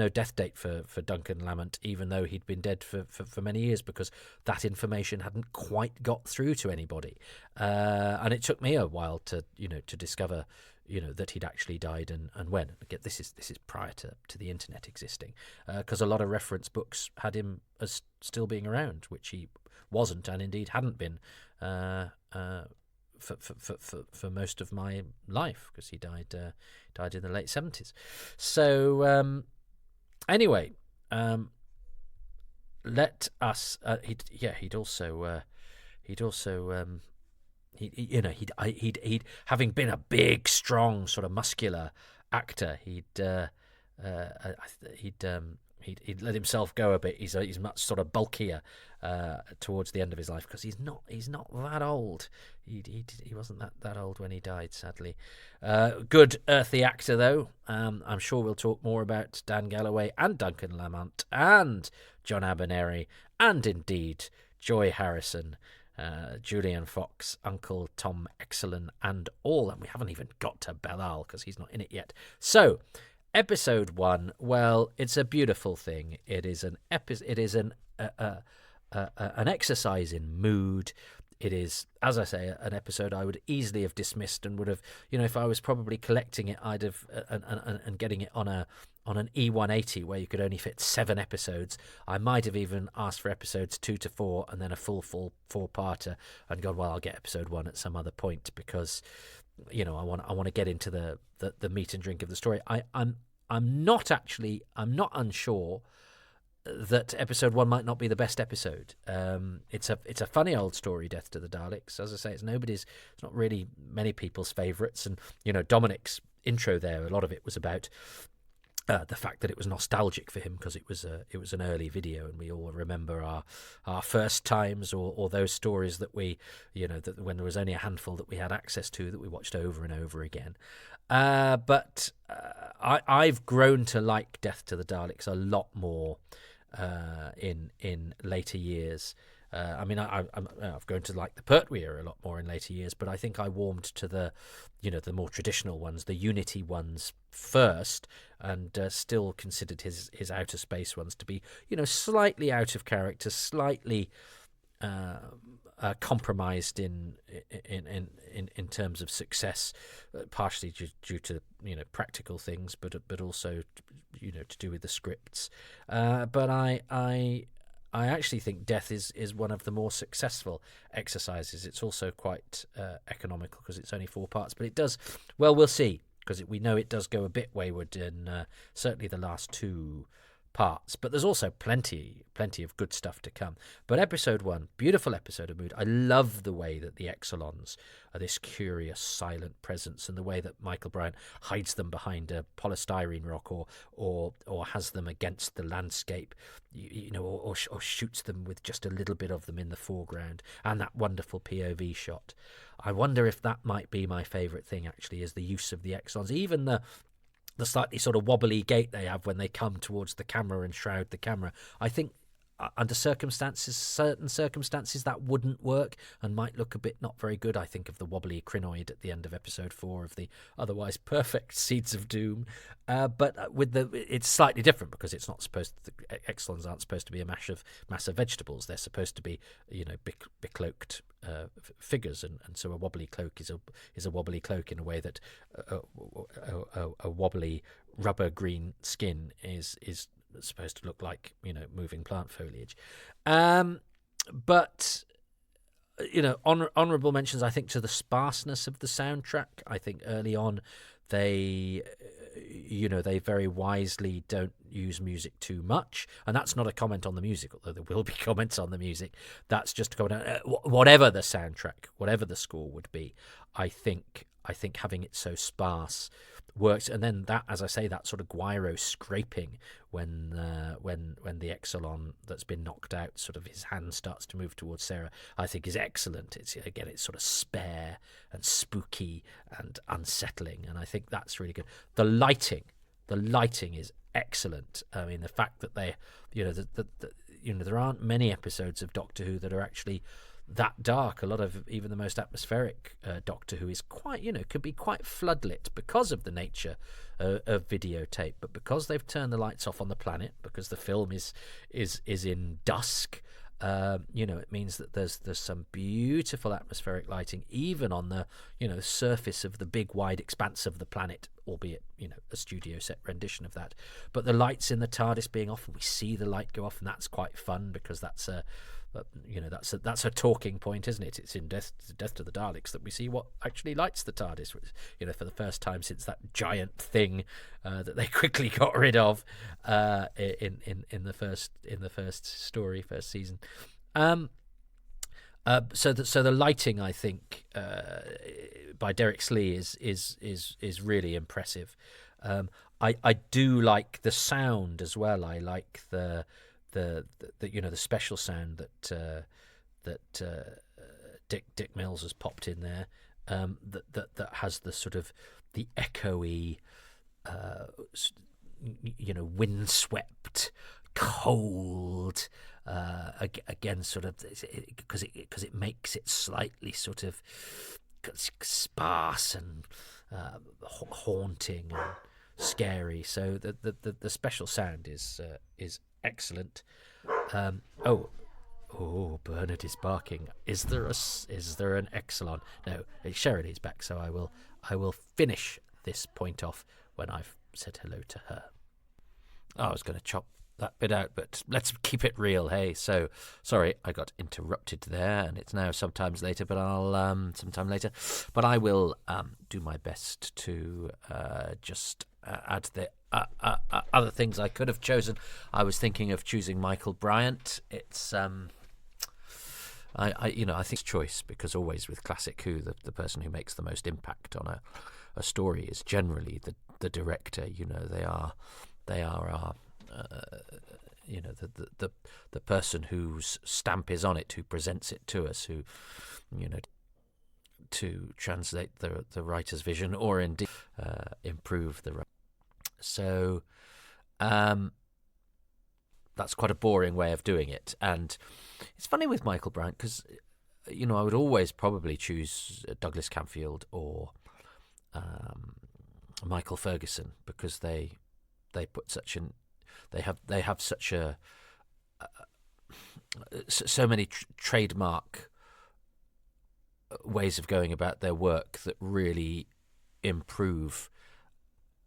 death date for Duncan Lamont, even though he'd been dead for many years, because that information hadn't quite got through to anybody. And it took me a while to discover that he'd actually died and when. Again, this is prior to the internet existing, because a lot of reference books had him as still being around, which he wasn't, and indeed hadn't been for most of my life, because he died in the late 70s. So anyway, let us. He'd also. He'd having been a big, strong, sort of muscular actor, he'd let himself go a bit. He's much sort of bulkier towards the end of his life, because he's not that old. He wasn't that old when he died, sadly. Good earthy actor though. I'm sure we'll talk more about Dan Galloway and Duncan Lamont and John Abernethy and indeed Joy Harrison, Julian Fox, Uncle Tom Excellent, and all. And we haven't even got to Belial because he's not in it yet. So, episode 1. Well, it's a beautiful thing. It is an exercise in mood. It is, as I say, an episode I would easily have dismissed and would have, if I was probably collecting it, I'd have and getting it on an E180 where you could only fit 7 episodes. I might have even asked for episodes 2 to 4 and then a full 4-parter and gone, well, I'll get episode 1 at some other point, because I want to get into the meat and drink of the story. I'm not unsure that episode 1 might not be the best episode. It's a funny old story, Death to the Daleks. As I say, it's not really many people's favourites. And Dominic's intro there, a lot of it was about the fact that it was nostalgic for him, because it was an early video, and we all remember our first times, or those stories that we, that when there was only a handful that we had access to, that we watched over and over again. But I've grown to like Death to the Daleks a lot more in later years. I've grown to like the Pertwee era a lot more in later years, but I think I warmed to the more traditional ones, the Unity ones first, and still considered his outer space ones to be, slightly out of character, slightly compromised in terms of success, partially due to practical things, but also to do with the scripts. But I actually think Death is one of the more successful exercises. It's also quite economical because it's only 4 parts, but it does, well, we'll see, because we know it does go a bit wayward in certainly the last 2 parts, but there's also plenty of good stuff to come. But episode 1, beautiful episode of mood. I love the way that the Exelons are this curious silent presence, and the way that Michael Bryan hides them behind a polystyrene rock, or has them against the landscape, or shoots them with just a little bit of them in the foreground, and that wonderful POV shot. I wonder if that might be my favourite thing, actually, is the use of the Exelons, even the slightly sort of wobbly gait they have when they come towards the camera and shroud the camera. I think under certain circumstances that wouldn't work and might look a bit not very good. I think of the wobbly crinoid at the end of episode 4 of the otherwise perfect Seeds of Doom. But it's slightly different, because it's not supposed to, the Exelons aren't supposed to be a mass of vegetables. They're supposed to be, becloaked figures, and so a wobbly cloak is a wobbly cloak in a way that a wobbly rubber green skin is supposed to look like moving plant foliage. But honourable mentions, I think, to the sparseness of the soundtrack. I think early on they very wisely don't use music too much, and that's not a comment on the music, although there will be comments on the music. That's just a comment on whatever the soundtrack, whatever the score would be. I think having it so sparse works, and then that, as I say, that sort of guiro scraping when the Exelon that's been knocked out, sort of his hand starts to move towards Sarah, I think is excellent. It's sort of spare and spooky and unsettling, and I think that's really good. The lighting is excellent. I mean, the fact that they, there aren't many episodes of Doctor Who that are actually that dark. A lot of even the most atmospheric Doctor Who is quite, could be quite floodlit because of the nature of videotape, but because they've turned the lights off on the planet, because the film is in dusk, It means that there's some beautiful atmospheric lighting, even on the surface of the big wide expanse of the planet, albeit a studio set rendition of that. But the lights in the TARDIS being off, and we see the light go off, and that's quite fun because that's a talking point, isn't it? It's in Death to the Daleks that we see what actually lights the TARDIS, for the first time since that giant thing that they quickly got rid of in the first season. So the lighting, I think, by Derek Slee is really impressive. I do like the sound as well. I like the special sound that Dick Mills has popped in there, that has the sort of the echoey, windswept, cold, again, sort of, because it makes it slightly sort of sparse and haunting and scary. So the special sound is excellent. Bernard is barking. Is there an Exelon? No, Sharon is back, so I will finish this point off when I've said hello to her. I was going to chop that bit out, but let's keep it real, hey? So, sorry, I got interrupted there, and it's now sometime later, but I will do my best to just add the other things I could have chosen. I was thinking of choosing Michael Bryant. It's I think it's choice, because always with classic Who, the person who makes the most impact on a story is generally the director. They are our the person whose stamp is on it, who presents it to us, who to translate the writer's vision, or indeed improve the. So that's quite a boring way of doing it, and it's funny with Michael Bryant, because I would always probably choose Douglas Camfield or Michael Ferguson, because they put such an they have such a so many trademark ways of going about their work that really improve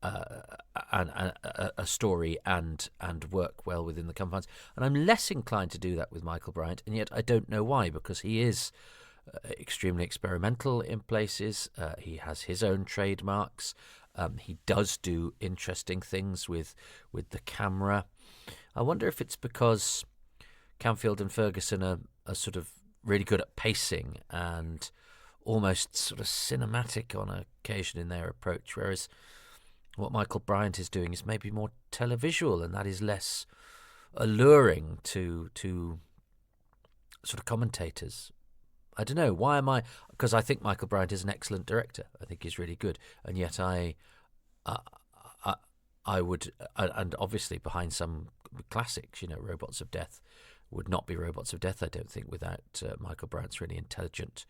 a story and work well within the confines. And I'm less inclined to do that with Michael Bryant, and yet I don't know why, because he is extremely experimental in places. He has his own trademarks. He does do interesting things with the camera. I wonder if it's because Camfield and Ferguson are sort of really good at pacing and almost sort of cinematic on occasion in their approach, whereas what Michael Bryant is doing is maybe more televisual, and that is less alluring to sort of commentators. I don't know. Why am I? Because I think Michael Bryant is an excellent director. I think he's really good, and yet I would, and obviously behind some classics, Robots of Death would not be Robots of Death, I don't think, without Michael Bryant's really intelligent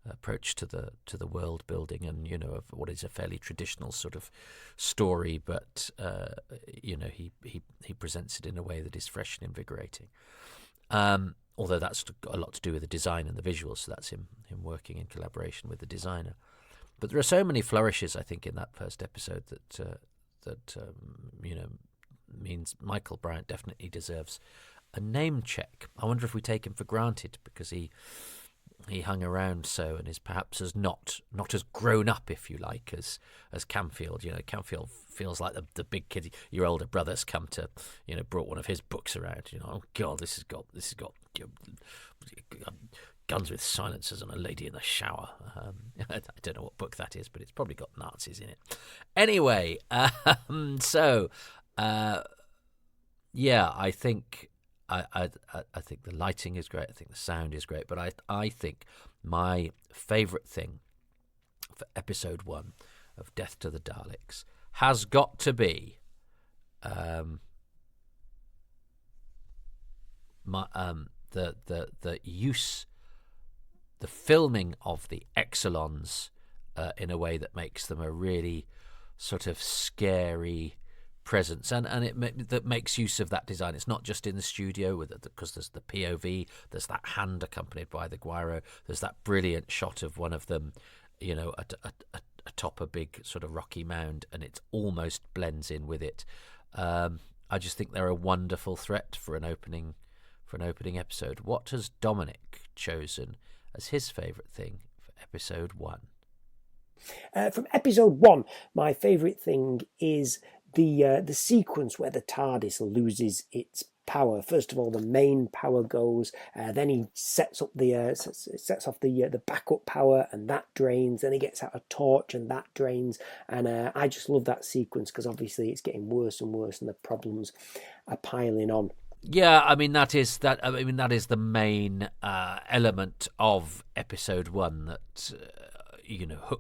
approach to the world building, and of what is a fairly traditional sort of story, but he presents it in a way that is fresh and invigorating. Although that's got a lot to do with the design and the visuals, so that's him working in collaboration with the designer. But there are so many flourishes, I think, in that first episode that means Michael Bryant definitely deserves a name check. I wonder if we take him for granted because he hung around so, and is perhaps as not as grown up, if you like, as Camfield. Camfield feels like the big kid. Your older brother's come to, brought one of his books around. Oh God, this has got guns with silencers and a lady in the shower. I don't know what book that is, but it's probably got Nazis in it. Anyway, I think. I think the lighting is great. I think the sound is great. But I think my favourite thing for episode 1 of Death to the Daleks has got to be the use, the filming of the Exelons in a way that makes them a really sort of scary presence, and that makes use of that design. It's not just in the studio because there's the POV, there's that hand accompanied by the guiro, there's that brilliant shot of one of them, atop a big sort of rocky mound, and it almost blends in with it. I just think they're a wonderful threat for an opening episode. What has Dominic chosen as his favourite thing for episode 1? From episode 1, my favourite thing is the sequence where the TARDIS loses its power. First of all, the main power goes. Then he sets off the backup power, and that drains. Then he gets out a torch, and that drains. And I just love that sequence because obviously it's getting worse and worse, and the problems are piling on. Yeah, I mean that is the main element of episode 1 that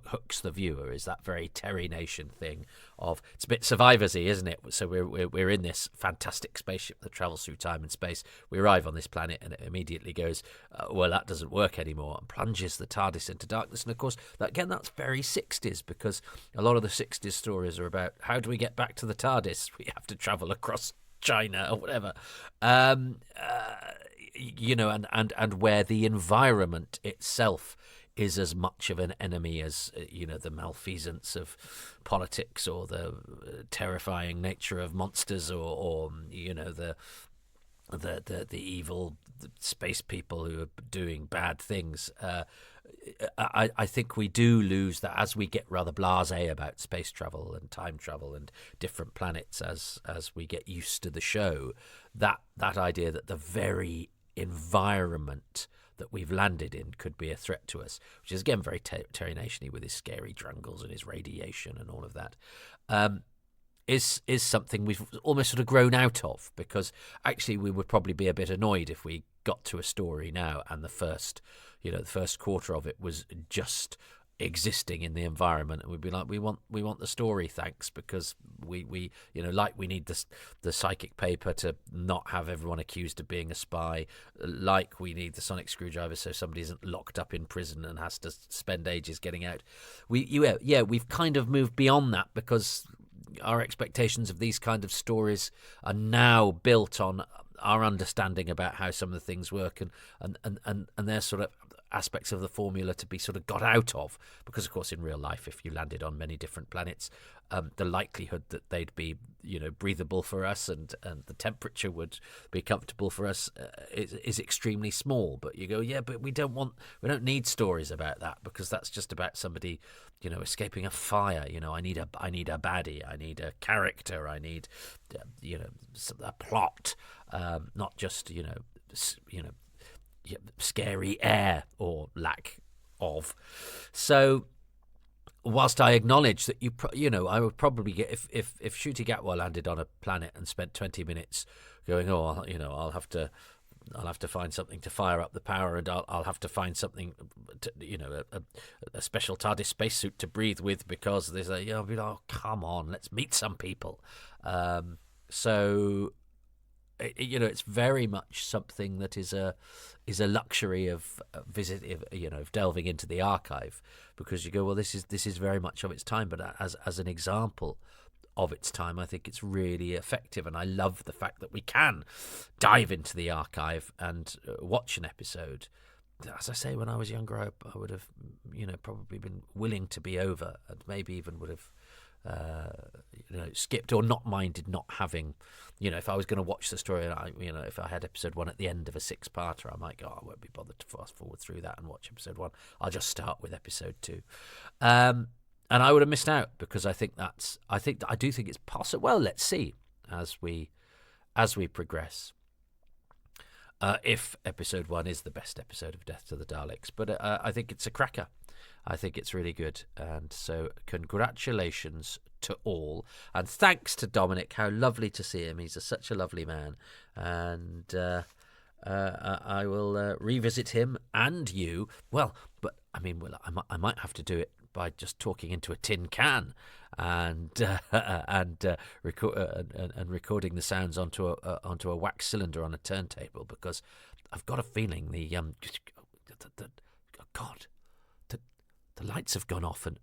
hooks the viewer, is that very Terry Nation thing of, it's a bit Survivors-y, isn't it? So we're in this fantastic spaceship that travels through time and space. We arrive on this planet and it immediately goes, well, that doesn't work anymore, and plunges the TARDIS into darkness. And of course, that's very 60s, because a lot of the 60s stories are about how do we get back to the TARDIS? We have to travel across China or whatever. And where the environment itself is as much of an enemy as the malfeasance of politics, or the terrifying nature of monsters, or the evil space people who are doing bad things. I think we do lose that as we get rather blasé about space travel and time travel and different planets as we get used to the show. That idea that the very environment that we've landed in could be a threat to us, which is again very Terry Nation-y with his scary drungles and his radiation and all of that, is something we've almost sort of grown out of, because actually we would probably be a bit annoyed if we got to a story now and the first quarter of it was just existing in the environment, and we'd be like, we want the story, thanks, because we need the psychic paper to not have everyone accused of being a spy, like we need the sonic screwdriver so somebody isn't locked up in prison and has to spend ages getting out. We've kind of moved beyond that, because our expectations of these kind of stories are now built on our understanding about how some of the things work, and they're sort of aspects of the formula to be sort of got out of, because of course in real life, if you landed on many different planets, the likelihood that they'd be breathable for us and the temperature would be comfortable for us is extremely small. But you go, but we don't need stories about that, because that's just about somebody escaping a fire. I need a baddie, I need a character, I need a plot, not just scary air or lack of. So whilst I acknowledge that I would probably get, if Ncuti Gatwa landed on a planet and spent 20 minutes going, I'll have to find something to fire up the power, and I'll have to find something to, a special TARDIS spacesuit to breathe with, because there's I'll be like, oh, come on, let's meet some people. So it's very much something that is a luxury of of delving into the archive, because you go, well, this is very much of its time, but as an example of its time, I think it's really effective, and I love the fact that we can dive into the archive and watch an episode. As I say, when I was younger, I would have probably been willing to be over, and maybe even would have skipped or not minded not having, if I was going to watch the story, and if I had episode 1 at the end of a 6-parter, I might go, I won't be bothered to fast forward through that and watch episode 1. I'll just start with episode 2. And I would have missed out, because I do think it's possible. Well, let's see as we progress. If episode 1 is the best episode of Death to the Daleks, but I think it's a cracker. I think it's really good, and so congratulations to all, and thanks to Dominic. How lovely to see him. He's such a lovely man, and I will revisit him and you. Well, but I might have to do it by just talking into a tin can and recording the sounds onto a wax cylinder on a turntable, because I've got a feeling The lights have gone off, and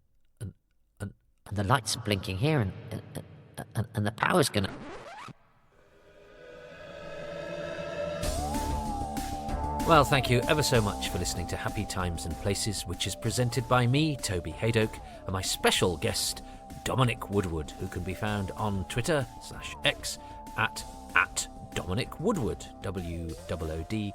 the lights are blinking here, and and the power's gonna... Well, thank you ever so much for listening to Happy Times and Places, which is presented by me, Toby Haydoke, and my special guest, Dominic Woodward, who can be found on Twitter/X at Dominic Woodward, WOODWARD.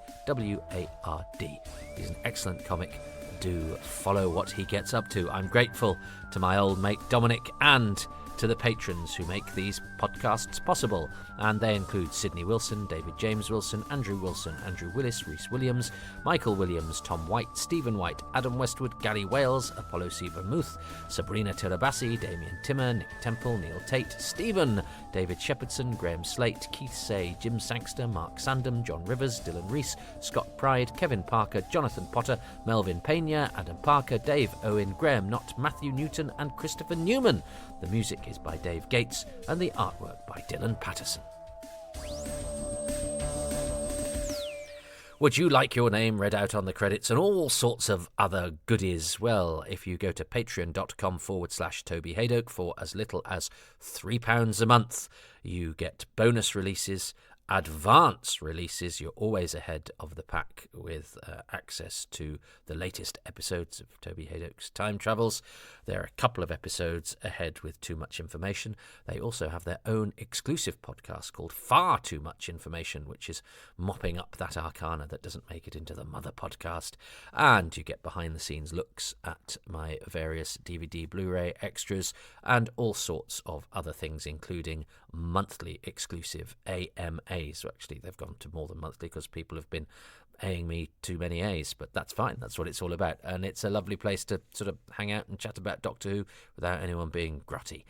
He's an excellent comic. Do follow what he gets up to. I'm grateful to my old mate Dominic and to the patrons who make these podcasts possible, and they include Sydney Wilson, David James Wilson, Andrew Wilson, Andrew Willis, Rhys Williams, Michael Williams, Tom White, Stephen White, Adam Westwood, Gary Wales, Apollo C. Vermouth, Sabrina Tirabassi, Damien Timmer, Nick Temple, Neil Tate, Stephen, David Shepherdson, Graham Slate, Keith Say, Jim Sangster, Mark Sandham, John Rivers, Dylan Rees, Scott Pride, Kevin Parker, Jonathan Potter, Melvin Pena, Adam Parker, Dave Owen, Graham Knott, Matthew Newton and Christopher Newman. The music is by Dave Gates and the artwork by Dylan Patterson. Would you like your name read out on the credits and all sorts of other goodies? Well, if you go to patreon.com/Toby Haydoke for as little as £3 a month, you get bonus releases, advance releases. You're always ahead of the pack with access to the latest episodes of Toby Haydoke's Time Travels. There are a couple of episodes ahead with Too Much Information. They also have their own exclusive podcast called Far Too Much Information, which is mopping up that arcana that doesn't make it into the mother podcast. And you get behind-the-scenes looks at my various DVD, Blu-ray extras, and all sorts of other things, including monthly exclusive AMAs. So actually, they've gone to more than monthly because people have been Aing me too many A's, but that's fine. That's what it's all about. And it's a lovely place to sort of hang out and chat about Doctor Who without anyone being grotty.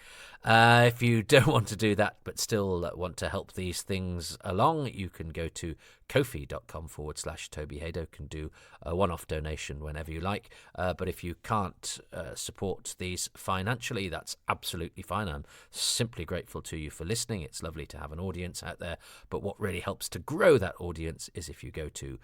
If you don't want to do that, but still want to help these things along, you can go to kofi.com/Toby Haydoke and do a one-off donation whenever you like. But if you can't support these financially, that's absolutely fine. I'm simply grateful to you for listening. It's lovely to have an audience out there. But what really helps to grow that audience is if you go to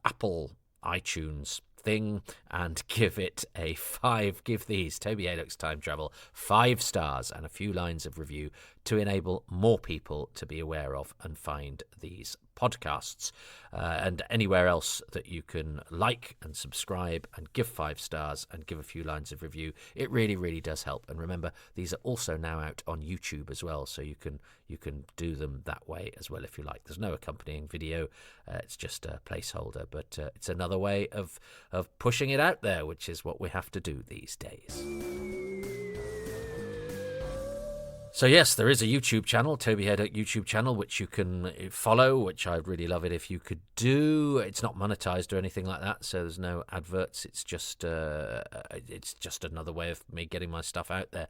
Apple iTunes thing and give it a 5. Give these Toby Haydoke's Time Travel 5 stars and a few lines of review to enable more people to be aware of and find these podcasts. And anywhere else that you can like and subscribe and give 5 stars and give a few lines of review, it really, really does help. And remember, these are also now out on YouTube as well, so you can do them that way as well if you like. There's no accompanying video, it's just a placeholder, but it's another way of pushing it out there, which is what we have to do these days. So yes, there is a YouTube channel, Toby Haydoke YouTube channel, which you can follow, which I'd really love it if you could do. It's not monetized or anything like that, so there's no adverts. It's just another way of me getting my stuff out there.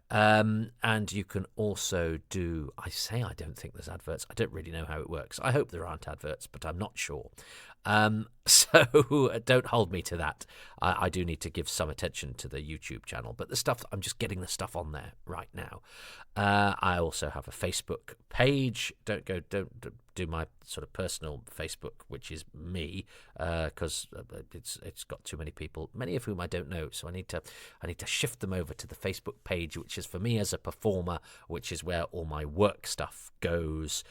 And you can also do, I don't think there's adverts. I don't really know how it works. I hope there aren't adverts, but I'm not sure. So don't hold me to that. I do need to give some attention to the YouTube channel, but the stuff, I'm just getting the stuff on there right now. I also have a Facebook page. Don't do my sort of personal Facebook, which is me, because it's got too many people, many of whom I don't know. So I need to shift them over to the Facebook page, which is for me as a performer, which is where all my work stuff goes.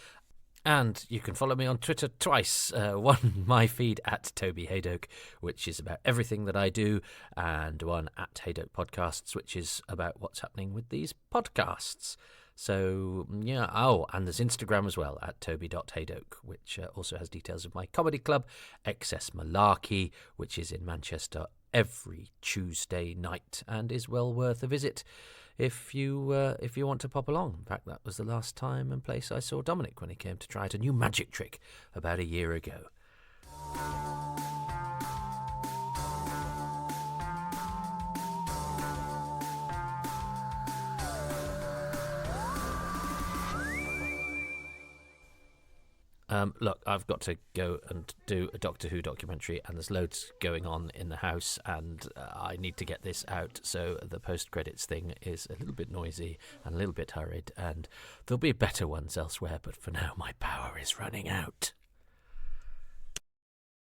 And you can follow me on Twitter twice. One, my feed at Toby Haydoke, which is about everything that I do, and one at Haydoke Podcasts, which is about what's happening with these podcasts. So, yeah. Oh, and there's Instagram as well, at toby.haydoke, which also has details of my comedy club, Excess Malarkey, which is in Manchester every Tuesday night and is well worth a visit if you want to pop along. In fact, that was the last time and place I saw Dominic when he came to try out a new magic trick about a year ago. Look, I've got to go and do a Doctor Who documentary, and there's loads going on in the house, and I need to get this out, so the post-credits thing is a little bit noisy and a little bit hurried, and there'll be better ones elsewhere, but for now my power is running out.